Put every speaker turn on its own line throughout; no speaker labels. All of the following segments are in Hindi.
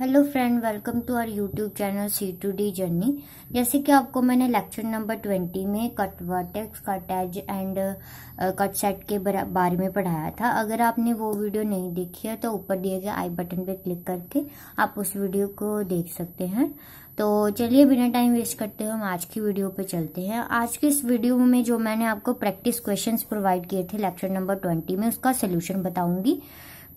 Hello friend, welcome to our YouTube channel C2D journey. जैसे कि आपको मैंने लेक्चर नंबर 20 में cut vertex, cut edge and cut set के बारे में पढ़ाया था। अगर आपने वो वीडियो नहीं देखी है तो ऊपर दिए गए आई बटन पे क्लिक करके आप उस वीडियो को देख सकते हैं। तो चलिए बिना टाइम वेस्ट करते हुए हम आज की वीडियो पे चलते हैं। आज के इस वीडियो में जो मैंने आपको प्रैक्टिस क्वेश्चंस प्रोवाइड किए थे लेक्चर नंबर 20 में, उसका सोल्यूशन बताऊंगी।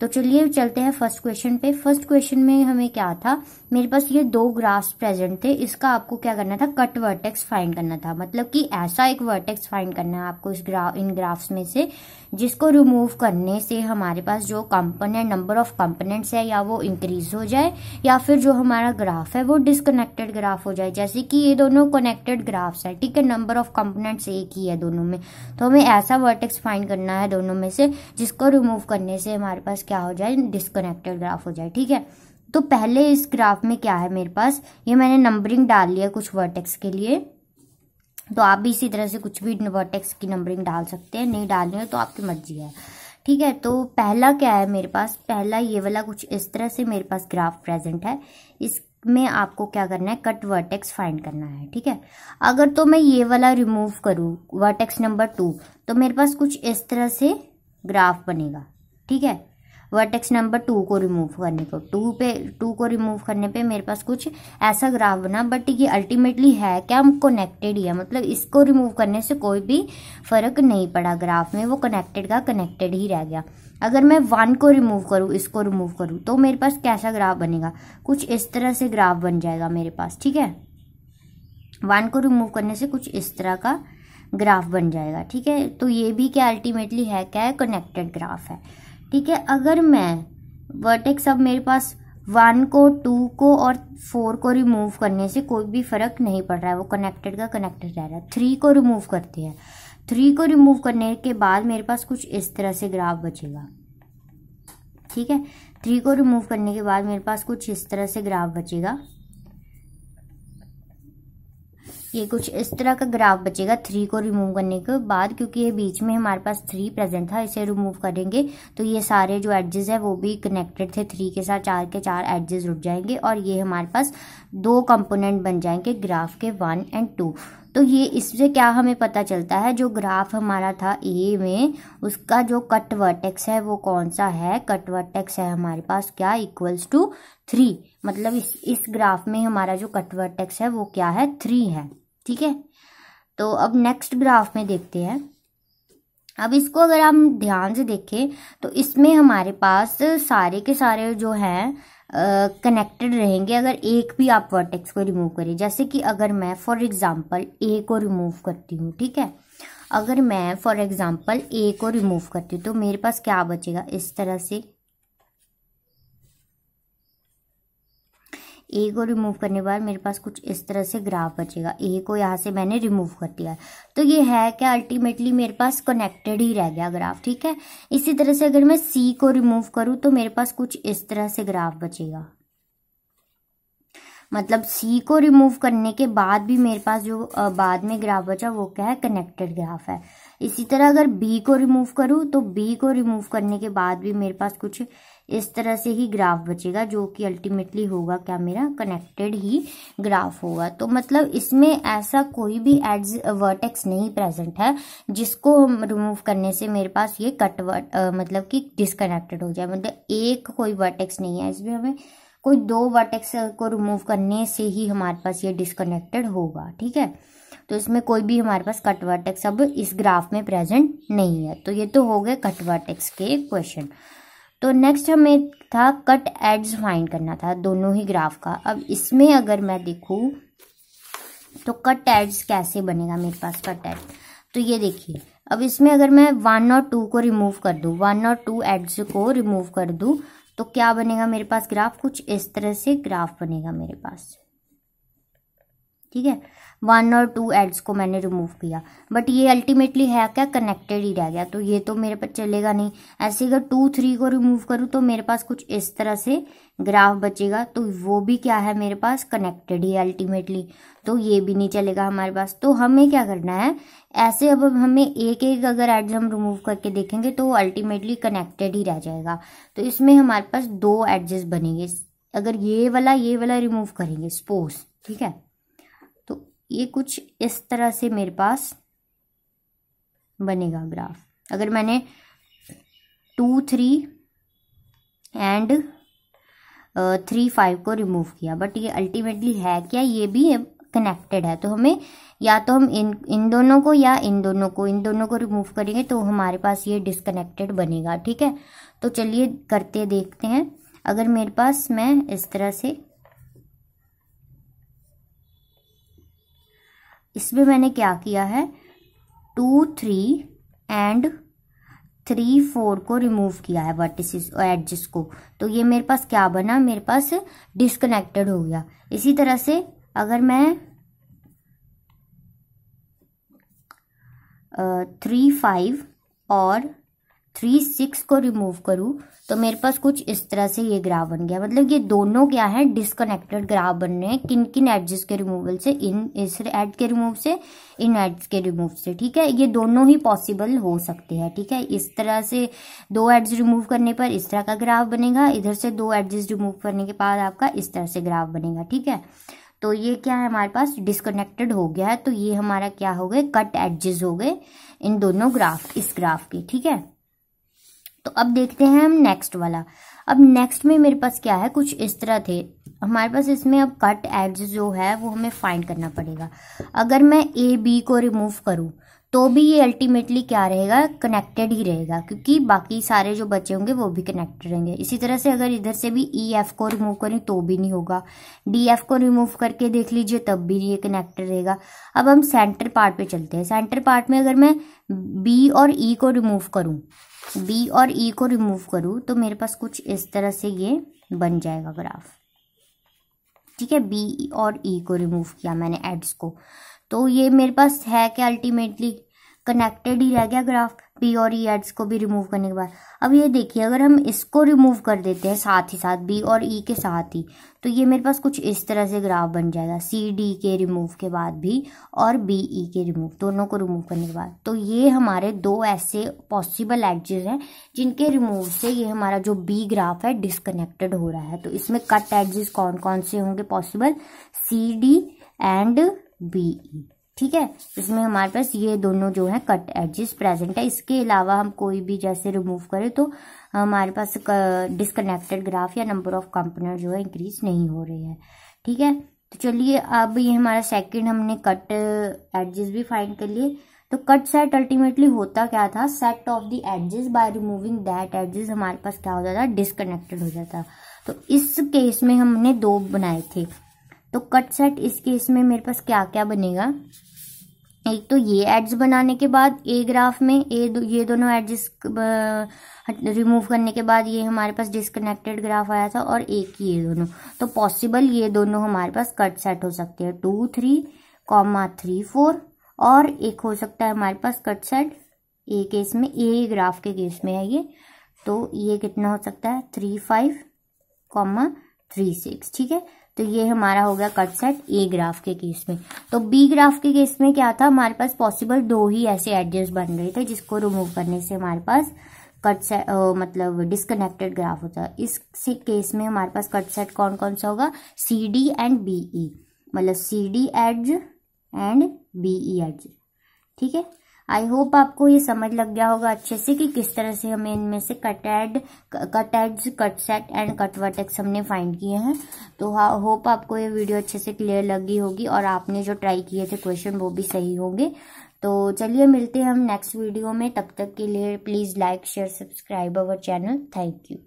तो चलिए चलते हैं फर्स्ट क्वेश्चन पे। फर्स्ट क्वेश्चन में हमें क्या था, मेरे पास ये दो ग्राफ्स प्रेजेंट थे। इसका आपको क्या करना था, कट वर्टेक्स फाइंड करना था। मतलब कि ऐसा एक वर्टेक्स फाइंड करना है आपको इन ग्राफ्स में से जिसको रिमूव करने से हमारे पास जो कंपोनेंट नंबर ऑफ कंपोनेंट्स है या वो इंक्रीज हो जाए या फिर जो हमारा ग्राफ है वो डिसकनेक्टेड ग्राफ हो जाए। जैसे कि ये दोनों कनेक्टेड ग्राफ्स है, ठीक है, नंबर ऑफ कंपोनेंट्स एक ही है दोनों में, तो हमें ऐसा वर्टेक्स फाइंड करना है दोनों में से जिसको रिमूव करने से हमारे पास क्या हो जाए, डिसकनेक्टेड ग्राफ हो जाए। ठीक है, तो पहले इस ग्राफ में क्या है मेरे पास, ये मैंने नंबरिंग डाल लिया कुछ वर्टेक्स के लिए। तो आप भी इसी तरह से कुछ भी वर्टेक्स की नंबरिंग डाल सकते हैं, नहीं डालनी है तो आपकी मर्जी है। ठीक है, तो पहला क्या है मेरे पास, पहला ये वाला कुछ इस तरह से मेरे पास ग्राफ प्रेजेंट है। इसमें आपको क्या करना है, कट वर्टेक्स फाइंड करना है। ठीक है, अगर तो मैं ये वाला रिमूव करूँ वर्टेक्स नंबर 2 तो मेरे पास कुछ इस तरह से ग्राफ बनेगा। ठीक है, वर्टेक्स नंबर 2 को रिमूव करने को 2 को रिमूव करने पे मेरे पास कुछ ऐसा ग्राफ बना। बट ये अल्टीमेटली है क्या, हम कनेक्टेड ही है, मतलब इसको रिमूव करने से कोई भी फर्क नहीं पड़ा ग्राफ में, वो कनेक्टेड का कनेक्टेड ही रह गया। अगर मैं 1 को रिमूव करूँ, इसको रिमूव करूँ तो मेरे पास कैसा ग्राफ बनेगा, कुछ इस तरह से ग्राफ बन जाएगा मेरे पास। ठीक है, 1 को रिमूव करने से कुछ इस तरह का ग्राफ बन जाएगा। ठीक है, तो ये भी क्या अल्टीमेटली है, क्या है, कनेक्टेड ग्राफ है। ठीक है, अगर मैं वर्टेक्स, अब मेरे पास 1 को 2 को और 4 को रिमूव करने से कोई भी फर्क नहीं पड़ रहा है, वो कनेक्टेड का कनेक्टेड रह रहा है। 3 को रिमूव करते हैं, 3 को रिमूव करने के बाद मेरे पास कुछ इस तरह से ग्राफ बचेगा। ठीक है, 3 को रिमूव करने के बाद मेरे पास कुछ इस तरह से ग्राफ बचेगा, ये कुछ इस तरह का ग्राफ बचेगा 3 को रिमूव करने के बाद। क्योंकि ये बीच में हमारे पास 3 प्रेजेंट था, इसे रिमूव करेंगे तो ये सारे जो एडजेस है वो भी कनेक्टेड थे 3 के साथ, 4 के 4 एडजेस उठ जाएंगे और ये हमारे पास 2 कंपोनेंट बन जाएंगे ग्राफ के 1 और 2। तो ये इससे क्या हमें पता चलता है, जो ग्राफ हमारा था ए में उसका जो कट वर्टेक्स है वो कौन सा है, कट वर्टेक्स है हमारे पास क्या, इक्वल्स टू 3। मतलब इस ग्राफ में हमारा जो कट वर्टेक्स है वो क्या है, 3 है। ठीक है, तो अब नेक्स्ट ग्राफ में देखते हैं। अब इसको अगर हम ध्यान से देखें तो इसमें हमारे पास सारे के सारे जो हैं कनेक्टेड रहेंगे अगर एक भी आप वर्टेक्स को रिमूव करें। जैसे कि अगर मैं फॉर एग्जांपल ए को रिमूव करती हूँ, ठीक है, अगर मैं फॉर एग्जांपल ए को रिमूव करती हूँ तो मेरे पास क्या बचेगा, इस तरह से ए को रिमूव करने के बाद मेरे पास कुछ इस तरह से ग्राफ बचेगा। ए को यहाँ से मैंने रिमूव कर दिया, तो ये है क्या, अल्टीमेटली मेरे पास कनेक्टेड ही रह गया ग्राफ। ठीक है, इसी तरह से अगर मैं सी को रिमूव करूँ तो मेरे पास कुछ इस तरह से ग्राफ बचेगा। मतलब सी को रिमूव करने के बाद भी मेरे पास जो बाद में ग्राफ बचा वो क्या है, कनेक्टेड ग्राफ है। इसी तरह अगर बी को रिमूव करूँ तो बी को रिमूव करने के बाद भी मेरे पास कुछ इस तरह से ही ग्राफ बचेगा, जो कि अल्टीमेटली होगा क्या, मेरा कनेक्टेड ही ग्राफ होगा। तो मतलब इसमें ऐसा कोई भी एड्स वर्टेक्स नहीं प्रेजेंट है जिसको हम रिमूव करने से मेरे पास ये मतलब कि डिसकनेक्टेड हो जाए। मतलब एक कोई वर्टेक्स नहीं है इसमें, हमें कोई 2 वर्टेक्स को रिमूव करने से ही हमारे पास ये डिसकनेक्टेड होगा। ठीक है, तो इसमें कोई भी हमारे पास कट वर्टेक्स अब इस ग्राफ में प्रेजेंट नहीं है। तो ये तो हो गए कट वर्टेक्स के क्वेश्चन। तो नेक्स्ट हमें था कट एड्स फाइंड करना था दोनों ही ग्राफ का। अब इसमें अगर मैं देखूं तो कट एड्स कैसे बनेगा मेरे पास कट एड, तो ये देखिए, अब इसमें अगर मैं 1 और 2 को रिमूव कर दूं, 1 और 2 एड्स को रिमूव कर दूं तो क्या बनेगा मेरे पास ग्राफ, कुछ इस तरह से ग्राफ बनेगा मेरे पास। ठीक है, 1 और 2 एड्स को मैंने रिमूव किया, बट ये अल्टीमेटली है क्या, कनेक्टेड ही रह गया, तो ये तो मेरे पास चलेगा नहीं। ऐसे अगर 2, 3 को रिमूव करूँ तो मेरे पास कुछ इस तरह से ग्राफ बचेगा, तो वो भी क्या है मेरे पास, कनेक्टेड ही अल्टीमेटली, तो ये भी नहीं चलेगा हमारे पास। तो हमें क्या करना है, ऐसे अब हमें एक एक अगर एड्स हम रिमूव करके देखेंगे तो अल्टीमेटली कनेक्टेड ही रह जाएगा। तो इसमें हमारे पास 2 एड्जेस बनेंगे, अगर ये वाला रिमूव करेंगे सपोज, ठीक है, तो ये कुछ इस तरह से मेरे पास बनेगा ग्राफ। अगर मैंने 2 3 एंड 3 5 को रिमूव किया, बट ये अल्टीमेटली है क्या, ये भी कनेक्टेड है, तो हमें या तो हम इन दोनों को या इन दोनों को रिमूव करेंगे तो हमारे पास ये डिस्कनेक्टेड बनेगा। ठीक है, तो चलिए करते देखते हैं। अगर मेरे पास, मैं इस तरह से, इसमें मैंने क्या किया है, 2 3 एंड 3 4 को रिमूव किया है वर्टिसेस और एडजेस को, तो ये मेरे पास क्या बना, मेरे पास डिस्कनेक्टेड हो गया। इसी तरह से अगर मैं 3 5 और 3 6 को रिमूव करूं तो मेरे पास कुछ इस तरह से ये ग्राफ बन गया। मतलब ये दोनों क्या है, डिस्कनेक्टेड ग्राफ बन रहे हैं। किन किन एडजेस के रिमूवल से, इस एड के रिमूव से, इन एड्स के रिमूव से। ठीक है, ये दोनों ही पॉसिबल हो सकते हैं। ठीक है, इस तरह से 2 एड्स रिमूव करने पर इस तरह का ग्राफ बनेगा, इधर से 2 एडजेस रिमूव करने के बाद आपका इस तरह से ग्राफ बनेगा। ठीक है, तो ये क्या है, हमारे पास डिस्कनेक्टेड हो गया है, तो ये हमारा क्या हो गए, कट एडजेस हो गए इन दोनों ग्राफ, इस ग्राफ के। ठीक है, तो अब देखते हैं हम नेक्स्ट वाला। अब नेक्स्ट में मेरे पास क्या है, कुछ इस तरह थे हमारे पास। इसमें अब कट एड्ज जो है वो हमें फाइंड करना पड़ेगा। अगर मैं ए बी को रिमूव करूं तो भी ये अल्टीमेटली क्या रहेगा, कनेक्टेड ही रहेगा, क्योंकि बाकी सारे जो बचे होंगे वो भी कनेक्टेड रहेंगे। इसी तरह से अगर इधर से भी ई एफ को रिमूव करें तो भी नहीं होगा, डी एफ को रिमूव करके देख लीजिए तब भी ये कनेक्टेड रहेगा। अब हम सेंटर पार्ट पे चलते हैं। सेंटर पार्ट में अगर मैं बी और ई को रिमूव करूं, बी और ई को रिमूव करूं तो मेरे पास कुछ इस तरह से ये बन जाएगा ग्राफ। ठीक है, बी और ई को रिमूव किया मैंने एड्स को, तो ये मेरे पास है क्या, अल्टीमेटली कनेक्टेड ही रह गया ग्राफ, बी और ई एड्स को भी रिमूव करने के बाद। अब ये देखिए, अगर हम इसको रिमूव कर देते हैं साथ ही साथ, बी और ई के साथ ही, तो ये मेरे पास कुछ इस तरह से ग्राफ बन जाएगा, सी डी के रिमूव के बाद भी और बी ई के रिमूव, दोनों को रिमूव करने के बाद। तो ये हमारे 2 ऐसे पॉसिबल एडजेस हैं जिनके रिमूव से ये हमारा जो बी ग्राफ है डिस्कनेक्टेड हो रहा है। तो इसमें कट एडजेस कौन कौन से होंगे possible, C D and B E. ठीक है, इसमें हमारे पास ये दोनों जो है कट एडजेस प्रेजेंट है। इसके अलावा हम कोई भी जैसे रिमूव करें तो हमारे पास डिस्कनेक्टेड ग्राफ या नंबर ऑफ कंपोनेंट जो है इंक्रीज नहीं हो रहे हैं। ठीक है, तो चलिए अब ये हमारा सेकंड, हमने कट एडजेस भी फाइंड कर लिए। तो कट सेट अल्टीमेटली होता क्या था, set of the edges by removing that edges, हमारे पास क्या हो जाता, डिस्कनेक्टेड हो जाता। तो इस केस में हमने 2 बनाए थे। तो कट सेट इस केस में मेरे पास क्या क्या बनेगा, एक तो ये एड्स बनाने के बाद ए ग्राफ में ये दोनों एड्जेस रिमूव करने के बाद ये हमारे पास डिस्कनेक्टेड ग्राफ आया था, और एक ही ये दोनों, तो पॉसिबल ये दोनों हमारे पास कट सेट हो सकते हैं 2 3, 3 4, और एक हो सकता है हमारे पास कट सेट ए केस में, ए ग्राफ के केस में है ये, तो ये कितना हो सकता है 3 5, 3 6। ठीक है, तो ये हमारा हो गया कट सेट ए ग्राफ के केस में। तो बी ग्राफ के केस में क्या था, हमारे पास पॉसिबल 2 ही ऐसे एडजेस बन रहे थे जिसको रिमूव करने से हमारे पास कट सेट मतलब डिस्कनेक्टेड ग्राफ होता है। इस केस में हमारे पास कट सेट कौन कौन सा होगा, C D and B E, मतलब C D edge and B E edge. ठीक है, आई होप आपको ये समझ लग गया होगा अच्छे से कि किस तरह से हमें इनमें से cut edges, cut set and cut vertex हमने फाइंड किए हैं। तो होप आपको ये वीडियो अच्छे से क्लियर लगी होगी और आपने जो ट्राई किए थे क्वेश्चन वो भी सही होंगे। तो चलिए मिलते हैं हम नेक्स्ट वीडियो में, तब तक के लिए please like share subscribe our channel. Thank you.